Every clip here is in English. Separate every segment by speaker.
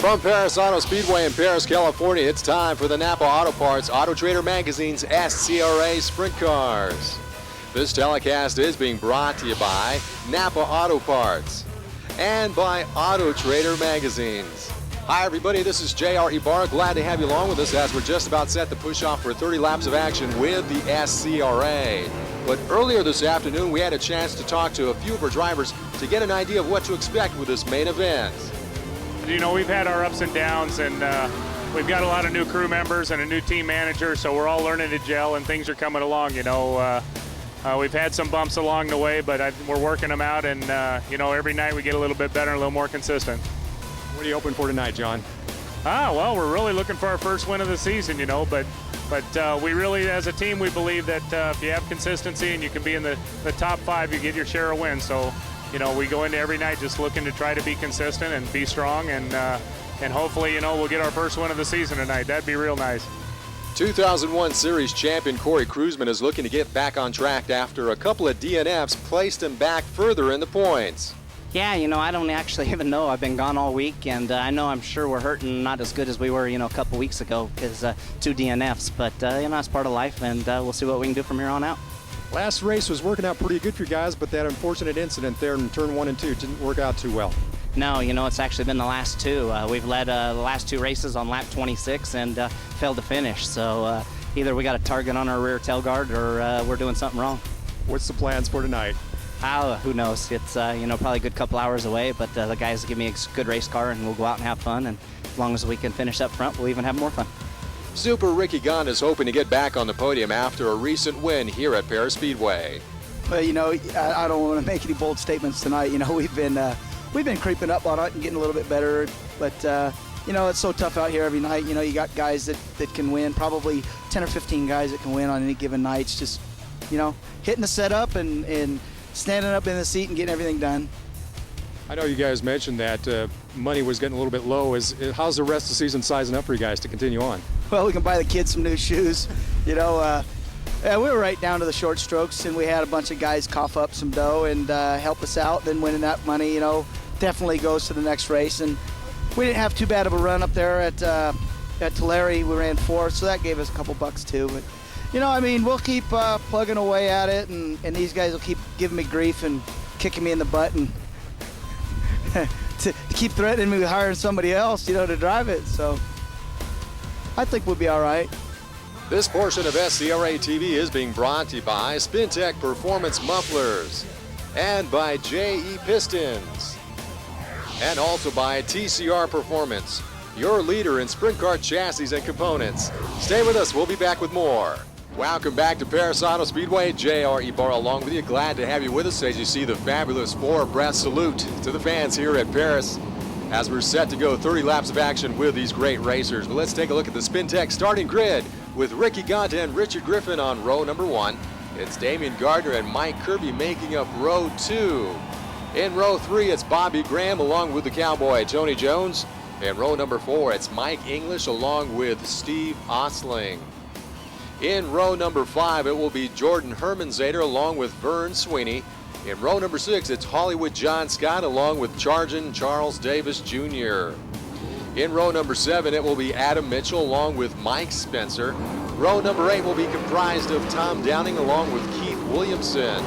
Speaker 1: From Perris Auto Speedway in Perris, California, it's time for the Napa Auto Parts Auto Trader Magazine's SCRA Sprint Cars. This telecast is being brought to you by Napa Auto Parts and by Auto Trader Magazines. Hi everybody, this is J.R. Ibarra. Glad to have you along with us as we're just about set to push off for 30 laps of action with the SCRA. But earlier this afternoon, we had a chance to talk to a few of our drivers to get an idea of what to expect with this main event.
Speaker 2: You know, we've had our ups and downs, and we've got a lot of new crew members and a new team manager, so we're all learning to gel, and things are coming along. You know, we've had some bumps along the way, but we're working them out, and you know, every night we get a little bit better and a little more consistent.
Speaker 3: What are you hoping for tonight, John?
Speaker 2: Well, we're really looking for our first win of the season, you know, but we really, as a team, we believe that if you have consistency and you can be in the top 5, you get your share of wins. So, you know, we go into every night just looking to try to be consistent and be strong, and hopefully, you know, we'll get our first win of the season tonight. That'd be real nice.
Speaker 1: 2001 Series champion Corey Kruseman is looking to get back on track after a couple of DNFs placed him back further in the points.
Speaker 4: Yeah, you know, I don't actually even know. I've been gone all week, and I'm sure we're hurting not as good as we were, you know, a couple weeks ago because 2 DNFs. But, you know, it's part of life, and we'll see what we can do from here on out.
Speaker 3: Last race was working out pretty good for you guys, but that unfortunate incident there in turn 1 and 2 didn't work out too well.
Speaker 4: No, you know, it's actually been the last 2. We've led the last 2 races on lap 26 and failed to finish. So either we got a target on our rear tail guard or we're doing something wrong.
Speaker 3: What's the plans for tonight?
Speaker 4: Who knows? It's, you know, probably a good couple hours away, but the guys give me a good race car and we'll go out and have fun. And as long as we can finish up front, we'll even have more fun.
Speaker 1: Super Ricky Gond is hoping to get back on the podium after a recent win here at Perris Speedway.
Speaker 5: Well, you know, I don't want to make any bold statements tonight. You know, we've been creeping up on it and getting a little bit better, but you know, it's so tough out here every night. You know, you got guys that can win, probably 10 or 15 guys that can win on any given night. It's just, you know, hitting the setup and standing up in the seat and getting everything done.
Speaker 3: I know you guys mentioned that money was getting a little bit low. How's the rest of the season sizing up for you guys to continue on?
Speaker 5: Well, we can buy the kids some new shoes. You know, we were right down to the short strokes, and we had a bunch of guys cough up some dough and help us out. Then winning that money, you know, definitely goes to the next race. And we didn't have too bad of a run up there at Tulare. We ran 4th, so that gave us a couple bucks too. But you know, I mean, we'll keep plugging away at it, and these guys will keep giving me grief and kicking me in the butt and to keep threatening me with hiring somebody else, you know, to drive it. So I think we'll be all right.
Speaker 1: This portion of SCRA TV is being brought to you by Spintech Performance Mufflers and by JE Pistons and also by TCR Performance, your leader in sprint car chassis and components. Stay with us. We'll be back with more. Welcome back to Perris Auto Speedway. J.R. Ibarra along with you. Glad to have you with us as you see the fabulous 4-breath salute to the fans here at Perris as we're set to go 30 laps of action with these great racers. But let's take a look at the Spintech starting grid with Ricky Gont and Richard Griffin on row number 1. It's Damian Gardner and Mike Kirby making up row 2. In row 3, it's Bobby Graham along with the Cowboy Tony Jones. In row number 4, it's Mike English along with Steve Osling. In row number 5, it will be Jordan Hermanzader along with Vern Sweeney. In row number 6, it's Hollywood John Scott along with Chargin Charles Davis Jr. In row number 7, it will be Adam Mitchell along with Mike Spencer. Row number 8 will be comprised of Tom Downing along with Keith Williamson.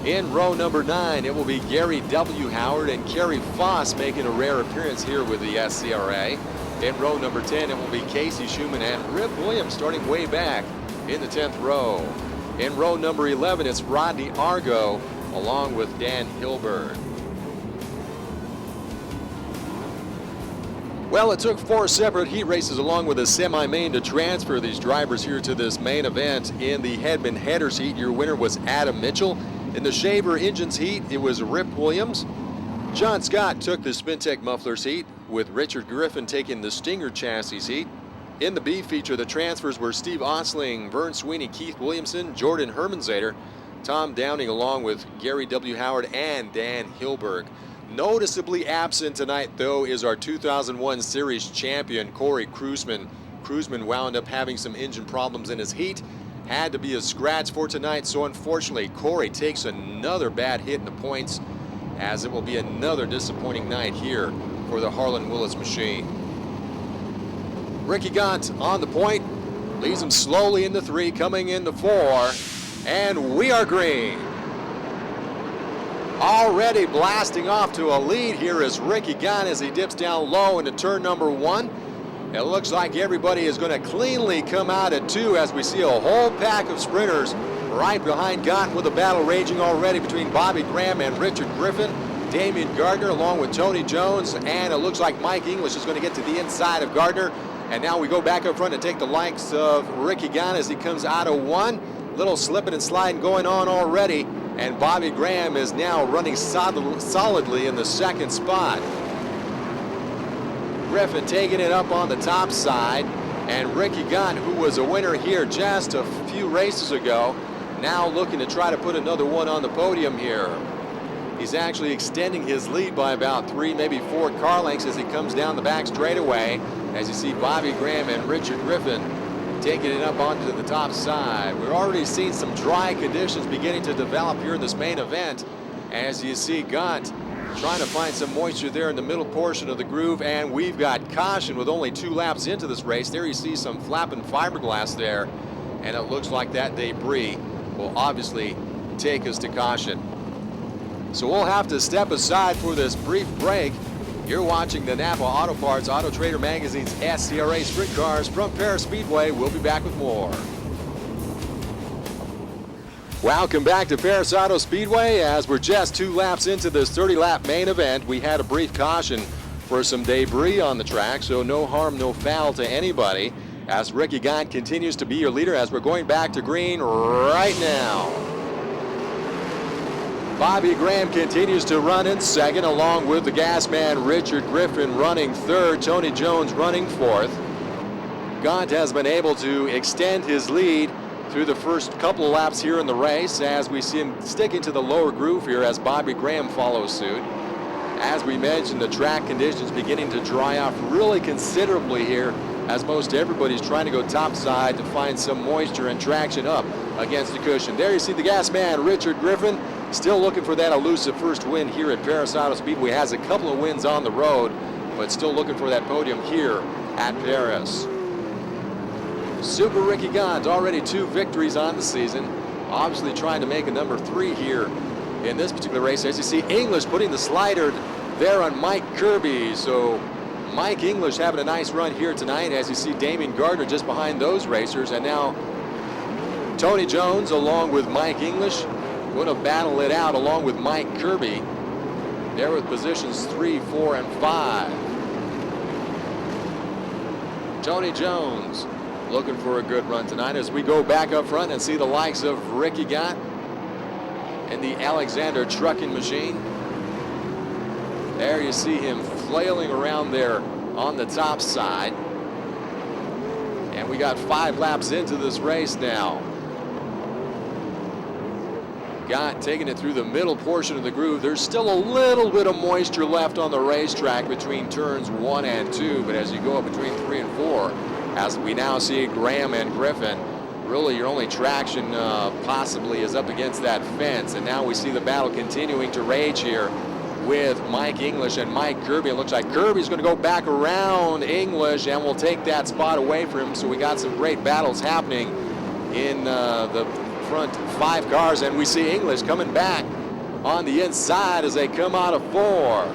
Speaker 1: In row number 9, it will be Gary W. Howard and Kerry Foss making a rare appearance here with the SCRA. In row number 10, it will be Casey Schumann and Rip Williams starting way back in the 10th row. In row number 11, it's Rodney Argo along with Dan Hilberg. Well, it took 4 separate heat races along with a semi-main to transfer these drivers here to this main event. In the Hedman Headers heat, your winner was Adam Mitchell. In the Shaver Engines heat, it was Rip Williams. John Scott took the Spintech Mufflers heat, with Richard Griffin taking the Stinger Chassis heat. In the B feature, the transfers were Steve Osling, Vern Sweeney, Keith Williamson, Jordan Hermanzader, Tom Downing, along with Gary W. Howard and Dan Hilberg. Noticeably absent tonight, though, is our 2001 Series champion, Corey Kruseman. Kruseman wound up having some engine problems in his heat. Had to be a scratch for tonight, so unfortunately, Corey takes another bad hit in the points, as it will be another disappointing night here for the Harlan Willis machine. Ricky Gaunt on the point, leads him slowly into 3, coming into 4, and we are green. Already blasting off to a lead here is Ricky Gaunt as he dips down low into turn number 1. It looks like everybody is going to cleanly come out at 2 as we see a whole pack of sprinters right behind Gaunt, with a battle raging already between Bobby Graham and Richard Griffin. Damian Gardner along with Tony Jones, and it looks like Mike English is going to get to the inside of Gardner. And now we go back up front and take the likes of Ricky Gaunt as he comes out of 1. Little slipping and sliding going on already, and Bobby Graham is now running solidly in the 2nd spot. Griffin taking it up on the top side, and Ricky Gaunt, who was a winner here just a few races ago, now looking to try to put another one on the podium here. He's actually extending his lead by about 3, maybe 4 car lengths as he comes down the back straightaway, as you see Bobby Graham and Richard Griffin taking it up onto the top side. We're already seeing some dry conditions beginning to develop here in this main event, as you see Gaunt trying to find some moisture there in the middle portion of the groove, and we've got caution with only 2 laps into this race. There you see some flapping fiberglass there, and it looks like that debris will obviously take us to caution. So we'll have to step aside for this brief break. You're watching the Napa Auto Parts Auto Trader Magazine's SCRA Sprint Cars from Perris Speedway. We'll be back with more. Welcome back to Perris Auto Speedway. As we're just 2 laps into this 30-lap main event, we had a brief caution for some debris on the track, so no harm, no foul to anybody, as Ricky Gaunt continues to be your leader as we're going back to green right now. Bobby Graham continues to run in 2nd, along with the gas man Richard Griffin running 3rd, Tony Jones running 4th. Gaunt has been able to extend his lead through the first couple of laps here in the race, as we see him sticking to the lower groove here as Bobby Graham follows suit. As we mentioned, the track conditions beginning to dry out really considerably here, as most everybody's trying to go topside to find some moisture and traction up against the cushion. There you see the gas man Richard Griffin, still looking for that elusive first win here at Perris Auto Speedway. Has a couple of wins on the road, but still looking for that podium here at Perris. Super Ricky Gaunt, already 2 victories on the season, obviously trying to make a number 3 here in this particular race. As you see, English putting the slider there on Mike Kirby. So Mike English having a nice run here tonight, as you see Damian Gardner just behind those racers, and now Tony Jones along with Mike English going to battle it out along with Mike Kirby there with positions 3, 4, and 5. Tony Jones looking for a good run tonight as we go back up front and see the likes of Ricky Gaunt and the Alexander trucking machine. There you see him flailing around there on the top side. And we got 5 laps into this race now. Gaunt taking it through the middle portion of the groove. There's still a little bit of moisture left on the racetrack between turns 1 and 2, but as you go up between 3 and 4, as we now see Graham and Griffin, really your only traction possibly is up against that fence. And now we see the battle continuing to rage here with Mike English and Mike Kirby. It looks like Kirby's going to go back around English and will take that spot away from him. So we got some great battles happening in the front 5 cars, and we see English coming back on the inside as they come out of 4.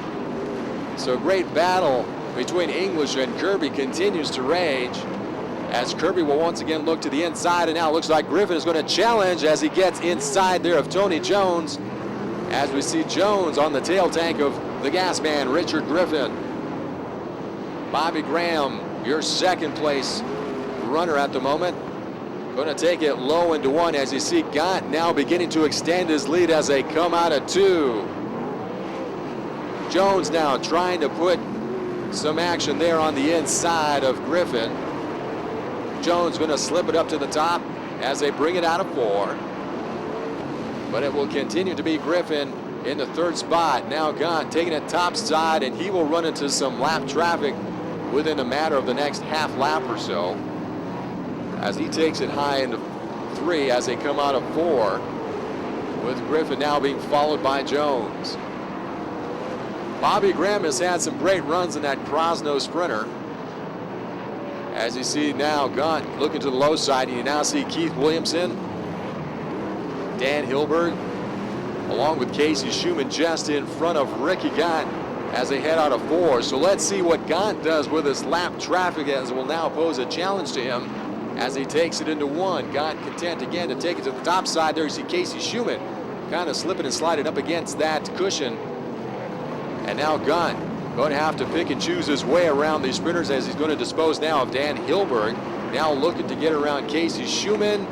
Speaker 1: So great battle between English and Kirby continues to rage, as Kirby will once again look to the inside, and now it looks like Griffin is going to challenge as he gets inside there of Tony Jones, as we see Jones on the tail tank of the gas man Richard Griffin. Bobby Graham, your 2nd place runner at the moment, going to take it low into 1 as you see Gaunt now beginning to extend his lead as they come out of 2. Jones now trying to put some action there on the inside of Griffin. Jones going to slip it up to the top as they bring it out of 4. But it will continue to be Griffin in the 3rd spot. Now Gaunt taking it top side, and he will run into some lap traffic within a matter of the next half lap or so, as he takes it high into 3 as they come out of 4, with Griffin now being followed by Jones. Bobby Graham has had some great runs in that Krosno Sprinter. As you see now, Gunn looking to the low side, and you now see Keith Williamson, Dan Hilberg, along with Casey Schumann just in front of Ricky Gant as they head out of 4. So let's see what Gant does with his lap traffic, as it will now pose a challenge to him as he takes it into 1. Gant content again to take it to the top side. There you see Casey Schumann kind of slipping and sliding up against that cushion. And now Gant going to have to pick and choose his way around these sprinters, as he's going to dispose now of Dan Hilberg. Now looking to get around Casey Schumann.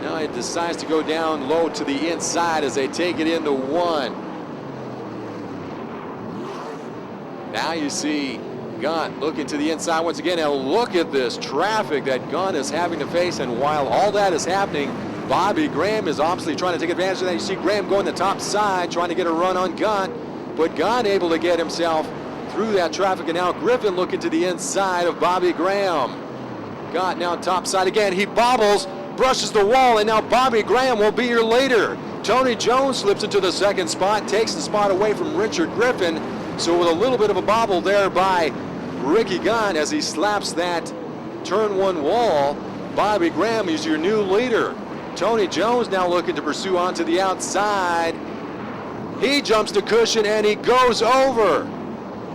Speaker 1: Now he decides to go down low to the inside as they take it into 1. Now you see Gunn looking to the inside once again. Now look at this traffic that Gunn is having to face, and while all that is happening, Bobby Graham is obviously trying to take advantage of that. You see Graham going the top side, trying to get a run on Gunn, but Gunn able to get himself through that traffic, and now Griffin looking to the inside of Bobby Graham. Gunn now top side again. He bobbles, brushes the wall, and now Bobby Graham will be your leader. Tony Jones slips into the second spot, takes the spot away from Richard Griffin. So with a little bit of a bobble there by Ricky Gunn as he slaps that turn 1 wall, Bobby Graham is your new leader. Tony Jones now looking to pursue onto the outside. He jumps to cushion and he goes over.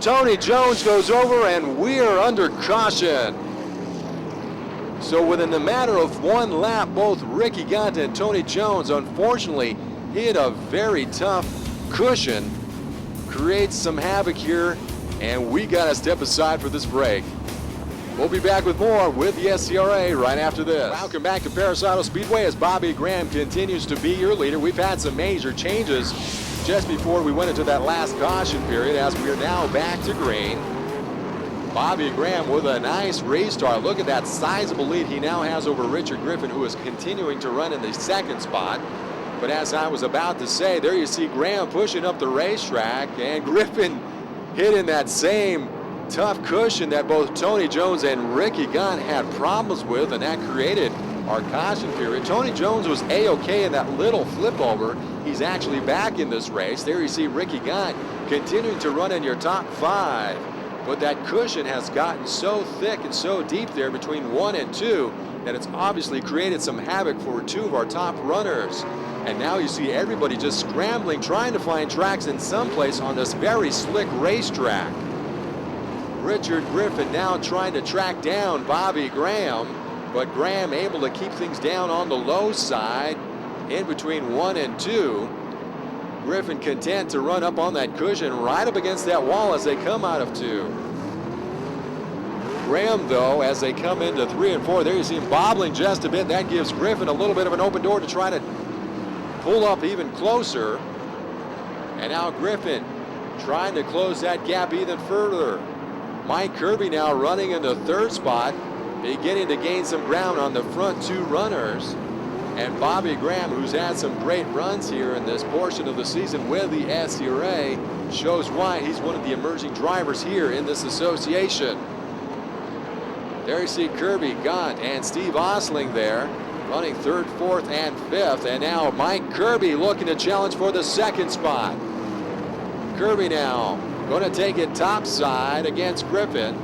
Speaker 1: Tony Jones goes over, and we're under caution. So within the matter of 1 lap, both Ricky Gunn and Tony Jones unfortunately hit a very tough cushion. Creates some havoc here, and we got to step aside for this break. We'll be back with more with the SCRA right after this. Welcome back to Perris Auto Speedway as Bobby Graham continues to be your leader. We've had some major changes just before we went into that last caution period, as we are now back to green. Bobby Graham with a nice race start. Look at that sizable lead he now has over Richard Griffin, who is continuing to run in the second spot. But as I was about to say, there you see Graham pushing up the racetrack, and Griffin hitting that same tough cushion that both Tony Jones and Ricky Gunn had problems with, and that created our caution period. Tony Jones was A-OK in that little flip over. He's actually back in this race. There you see Ricky Gunn continuing to run in your top 5. But that cushion has gotten so thick and so deep there between 1 and 2 that it's obviously created some havoc for 2 of our top runners. And now you see everybody just scrambling, trying to find tracks in some place on this very slick racetrack. Richard Griffin now trying to track down Bobby Graham, but Graham able to keep things down on the low side in between 1 and 2. Griffin content to run up on that cushion right up against that wall as they come out of 2. Graham, though, as they come into 3 and 4, there you see him bobbling just a bit. That gives Griffin a little bit of an open door to try to pull up even closer. And now Griffin trying to close that gap even further. Mike Kirby now running in the 3rd spot, beginning to gain some ground on the front 2 runners. And Bobby Graham, who's had some great runs here in this portion of the season with the SCRA, shows why he's one of the emerging drivers here in this association. There you see Kirby, Gant, and Steve Osling there, running 3rd, 4th, and 5th. And now Mike Kirby looking to challenge for the 2nd spot. Kirby now going to take it top side against Griffin.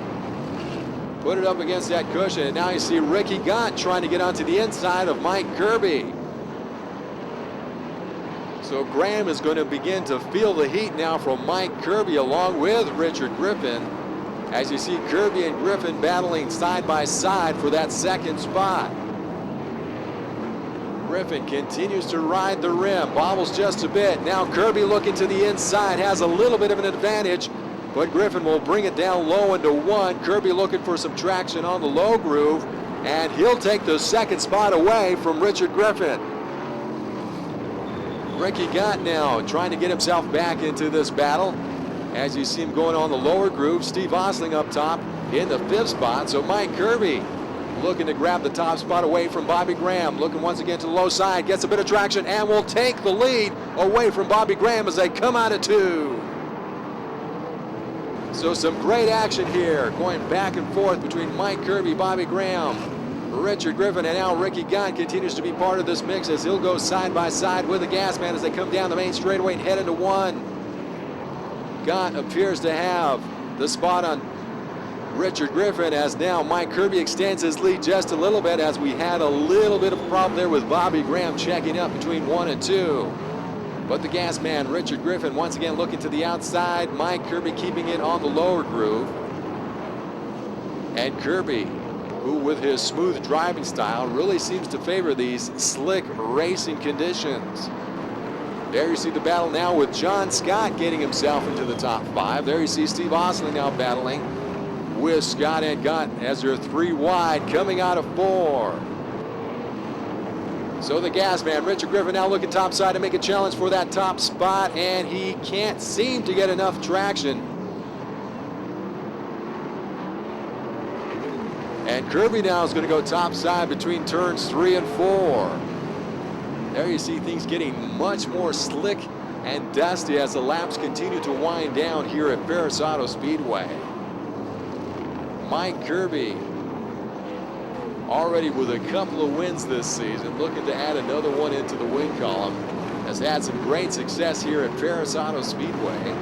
Speaker 1: Put it up against that cushion, and now you see Ricky Gant trying to get onto the inside of Mike Kirby. So Graham is going to begin to feel the heat now from Mike Kirby along with Richard Griffin, as you see Kirby and Griffin battling side by side for that 2nd spot. Griffin continues to ride the rim, bobbles just a bit. Now Kirby looking to the inside, has a little bit of an advantage, but Griffin will bring it down low into 1. Kirby looking for some traction on the low groove, and he'll take the 2nd spot away from Richard Griffin. Ricky Gant now trying to get himself back into this battle. As you see him going on the lower groove, Steve Osling up top in the 5th spot. So Mike Kirby looking to grab the top spot away from Bobby Graham. Looking once again to the low side, gets a bit of traction, and will take the lead away from Bobby Graham as they come out of 2. So some great action here, going back and forth between Mike Kirby, Bobby Graham, Richard Griffin, and now Ricky Gant continues to be part of this mix as he'll go side by side with the gas man as they come down the main straightaway and head into 1. Gott appears to have the spot on Richard Griffin, as now Mike Kirby extends his lead just a little bit, as we had a little bit of a problem there with Bobby Graham checking up between 1 and 2. But the gas man, Richard Griffin, once again looking to the outside. Mike Kirby keeping it on the lower groove. And Kirby, who with his smooth driving style really seems to favor these slick racing conditions. There you see the battle now with John Scott getting himself into the top 5. There you see Steve Osling now battling with Scott and Gott as they're 3 wide coming out of 4. So the gas man, Richard Griffin, now looking topside to make a challenge for that top spot, and he can't seem to get enough traction. And Kirby now is going to go topside between turns 3 and 4. There you see things getting much more slick and dusty as the laps continue to wind down here at Perris Auto Speedway. Mike Kirby, already with a couple of wins this season, looking to add another one into the win column, has had some great success here at Perris Auto Speedway.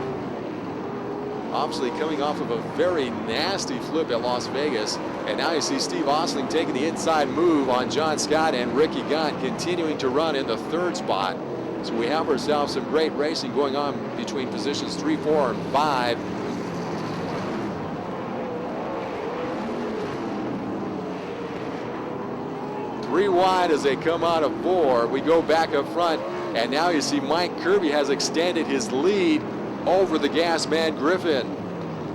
Speaker 1: Obviously coming off of a very nasty flip at Las Vegas. And now you see Steve Osling taking the inside move on John Scott, and Ricky Gott continuing to run in the 3rd spot. So we have ourselves some great racing going on between positions 3, 4, and 5. Three wide as they come out of 4. We go back up front, and now you see Mike Kirby has extended his lead over the gas man Griffin.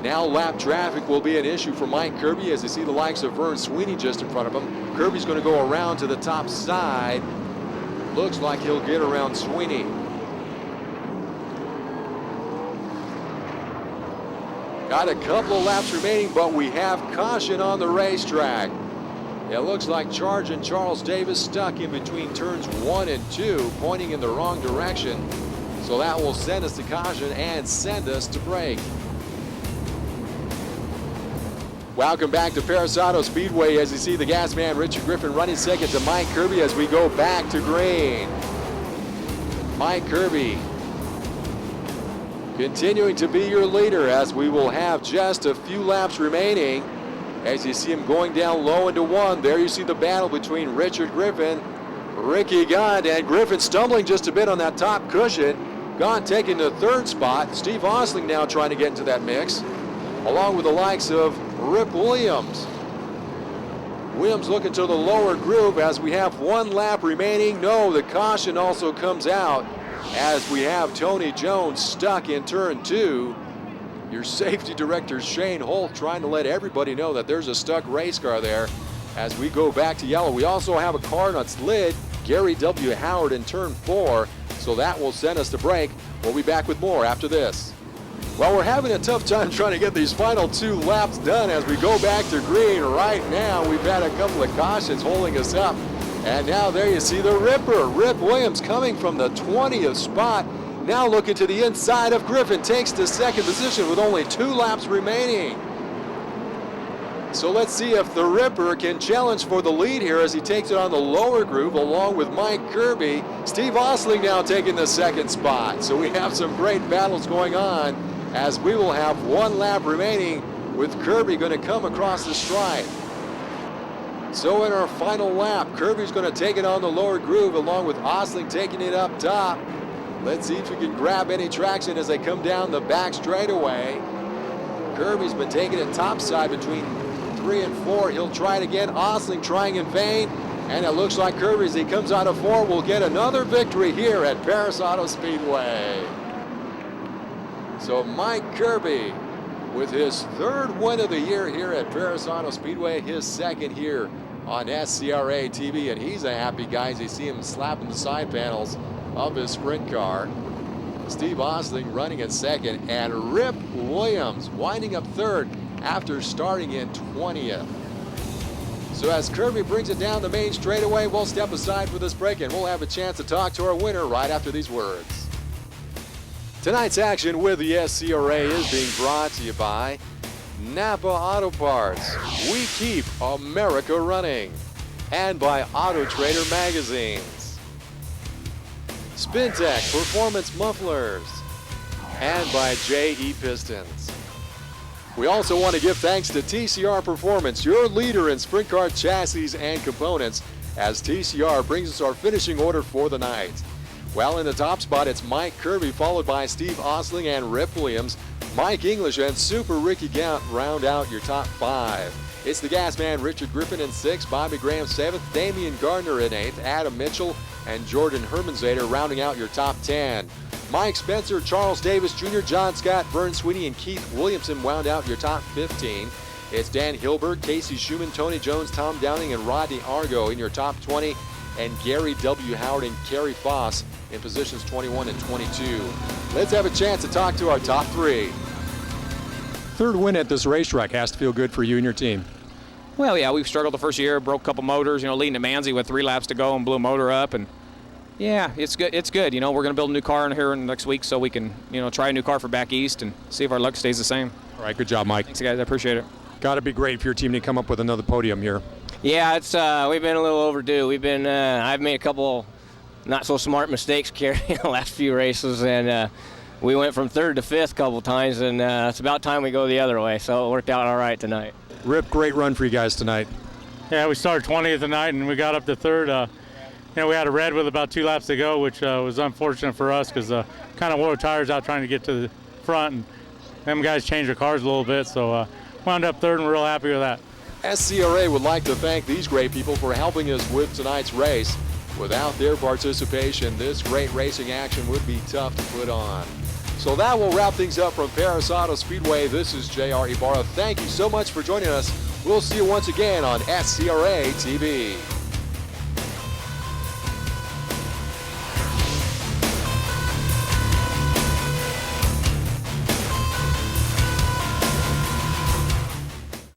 Speaker 1: Now lap traffic will be an issue for Mike Kirby, as you see the likes of Vern Sweeney just in front of him. Kirby's going to go around to the top side. Looks like he'll get around Sweeney. Got a couple of laps remaining, but we have caution on the racetrack. It looks like Charging Charles Davis stuck in between turns 1 and 2, pointing in the wrong direction. So that will send us to caution and send us to break. Welcome back to Perris Auto Speedway, as you see the gas man Richard Griffin running second to Mike Kirby as we go back to green. Mike Kirby continuing to be your leader, as we will have just a few laps remaining. As you see him going down low into 1, there you see the battle between Richard Griffin, Ricky Gott, and Griffin stumbling just a bit on that top cushion. Gott taking the 3rd spot. Steve Osling now trying to get into that mix, along with the likes of Rip Williams. Williams looking to the lower groove as we have 1 lap remaining. No, the caution also comes out as we have Tony Jones stuck in turn 2. Your safety director, Shane Holt, trying to let everybody know that there's a stuck race car there as we go back to yellow. We also have a car that's lid, Gary W. Howard in turn 4, so that will send us to break. We'll be back with more after this. Well, we're having a tough time trying to get these final 2 laps done as we go back to green. Right now, we've had a couple of cautions holding us up. And now there you see the Ripper, Rip Williams, coming from the 20th spot. Now looking to the inside of Griffin, takes the 2nd position with only 2 laps remaining. So let's see if the Ripper can challenge for the lead here as he takes it on the lower groove along with Mike Kirby. Steve Osling now taking the 2nd spot. So we have some great battles going on, as we will have 1 lap remaining with Kirby going to come across the stripe. So in our final lap, Kirby's going to take it on the lower groove along with Osling taking it up top. Let's see if we can grab any traction as they come down the back straightaway. Kirby's been taking it topside between 3 and 4. He'll try it again. Osling trying in vain. And it looks like Kirby, as he comes out of 4, will get another victory here at Perris Auto Speedway. So Mike Kirby with his 3rd win of the year here at Perris Auto Speedway, his 2nd here on SCRA TV, and he's a happy guy as you see him slapping the side panels of his sprint car. Steve Osling running in 2nd, and Rip Williams winding up 3rd after starting in 20th. So as Kirby brings it down the main straightaway, we'll step aside for this break, and we'll have a chance to talk to our winner right after these words. Tonight's action with the SCRA is being brought to you by Napa Auto Parts. We keep America running. And by Auto Trader magazines. Spintech Performance Mufflers. and by JE Pistons. We also want to give thanks to TCR Performance, your leader in sprint car chassis and components, as TCR brings us our finishing order for the night. Well, in the top spot, it's Mike Kirby, followed by Steve Osling and Rip Williams. Mike English and Super Ricky Gaunt round out your top 5. It's the gas man Richard Griffin in 6th, Bobby Graham 7th, Damian Gardner in 8th, Adam Mitchell and Jordan Hermanzader rounding out your top 10. Mike Spencer, Charles Davis Jr., John Scott, Vern Sweeney, and Keith Williamson wound out your top 15. It's Dan Hilberg, Casey Schumann, Tony Jones, Tom Downing, and Rodney Argo in your top 20, and Gary W. Howard and Kerry Foss in positions 21 and 22. Let's have a chance to talk to our top 3.
Speaker 3: Third win at this racetrack has to feel good for you and your team.
Speaker 6: Well, yeah, we've struggled the first year, broke a couple motors, leading to Manzi with 3 laps to go and blew a motor up. And yeah, it's good. It's good. We're going to build a new car in here in the next week so we can, try a new car for back east and see if our luck stays the same.
Speaker 3: All right, good job, Mike.
Speaker 6: Thanks, guys. I appreciate it.
Speaker 3: Got to be great for your team to come up with another podium here.
Speaker 7: Yeah, it's we've been a little overdue. I've made a couple not so smart mistakes carrying the last few races, and we went from 3rd to 5th a couple times, and it's about time we go the other way. So it worked out all right tonight.
Speaker 3: Rip, great run for you guys tonight.
Speaker 2: Yeah, we started 20th tonight, and we got up to 3rd. We had a red with about 2 laps to go, which was unfortunate for us because kind of wore tires out trying to get to the front, and them guys changed their cars a little bit, so wound up 3rd, and we're real happy with that.
Speaker 1: SCRA would like to thank these great people for helping us with tonight's race. Without their participation, this great racing action would be tough to put on. So that will wrap things up from Perris Auto Speedway. This is J.R. Ibarra. Thank you so much for joining us. We'll see you once again on SCRA TV.